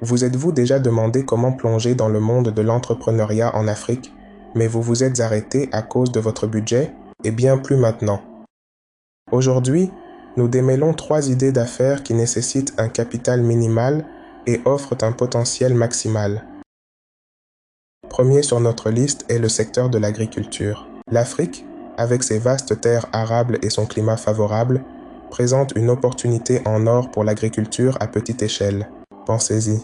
Vous êtes-vous déjà demandé comment plonger dans le monde de l'entrepreneuriat en Afrique, mais vous vous êtes arrêté à cause de votre budget? Eh bien, plus maintenant. Aujourd'hui, nous démêlons 3 idées d'affaires qui nécessitent un capital minimal et offrent un potentiel maximal. Premier sur notre liste est le secteur de l'agriculture. L'Afrique, avec ses vastes terres arables et son climat favorable, présente une opportunité en or pour l'agriculture à petite échelle. Pensez-y.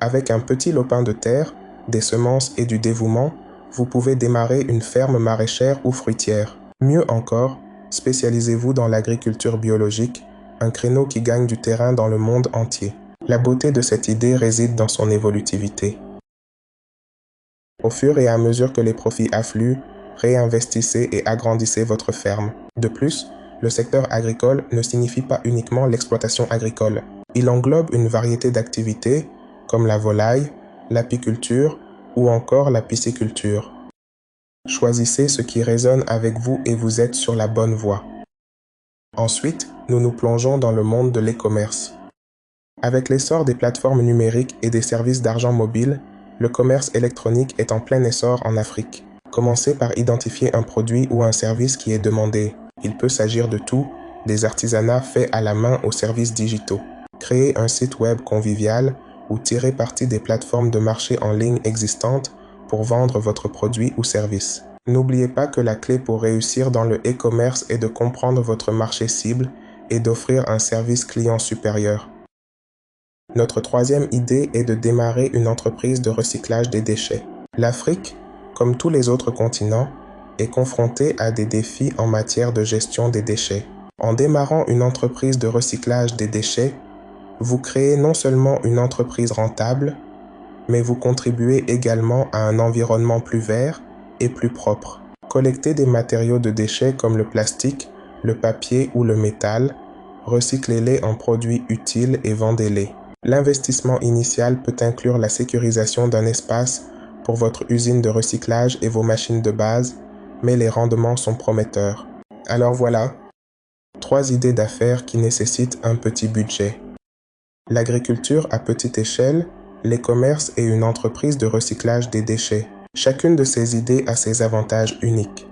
Avec un petit lopin de terre, des semences et du dévouement, vous pouvez démarrer une ferme maraîchère ou fruitière. Mieux encore, spécialisez-vous dans l'agriculture biologique, un créneau qui gagne du terrain dans le monde entier. La beauté de cette idée réside dans son évolutivité. Au fur et à mesure que les profits affluent, réinvestissez et agrandissez votre ferme. De plus, le secteur agricole ne signifie pas uniquement l'exploitation agricole. Il englobe une variété d'activités comme la volaille, l'apiculture ou encore la pisciculture. Choisissez ce qui résonne avec vous et vous êtes sur la bonne voie. Ensuite, nous nous plongeons dans le monde de l'e-commerce. Avec l'essor des plateformes numériques et des services d'argent mobile, le commerce électronique est en plein essor en Afrique. Commencez par identifier un produit ou un service qui est demandé. Il peut s'agir de tout, des artisanats faits à la main aux services digitaux. Créez un site web convivial ou tirez parti des plateformes de marché en ligne existantes pour vendre votre produit ou service. N'oubliez pas que la clé pour réussir dans le e-commerce est de comprendre votre marché cible et d'offrir un service client supérieur. Notre troisième idée est de démarrer une entreprise de recyclage des déchets. L'Afrique, comme tous les autres continents, est confrontée à des défis en matière de gestion des déchets. En démarrant une entreprise de recyclage des déchets, vous créez non seulement une entreprise rentable, mais vous contribuez également à un environnement plus vert et plus propre. Collectez des matériaux de déchets comme le plastique, le papier ou le métal, recyclez-les en produits utiles et vendez-les. L'investissement initial peut inclure la sécurisation d'un espace pour votre usine de recyclage et vos machines de base, mais les rendements sont prometteurs. Alors voilà, 3 idées d'affaires qui nécessitent un petit budget. L'agriculture à petite échelle, les commerces et une entreprise de recyclage des déchets. Chacune de ces idées a ses avantages uniques.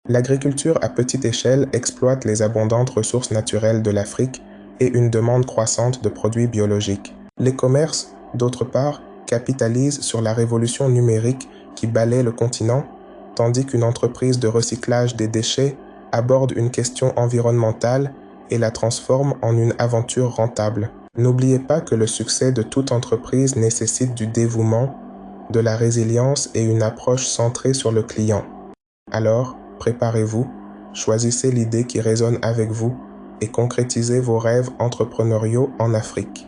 L'agriculture à petite échelle exploite les abondantes ressources naturelles de l'Afrique et une demande croissante de produits biologiques. Les commerces, d'autre part, capitalisent sur la révolution numérique qui balaie le continent, tandis qu'une entreprise de recyclage des déchets aborde une question environnementale et la transforme en une aventure rentable. N'oubliez pas que le succès de toute entreprise nécessite du dévouement, de la résilience et une approche centrée sur le client. Alors, préparez-vous, choisissez l'idée qui résonne avec vous et concrétisez vos rêves entrepreneuriaux en Afrique.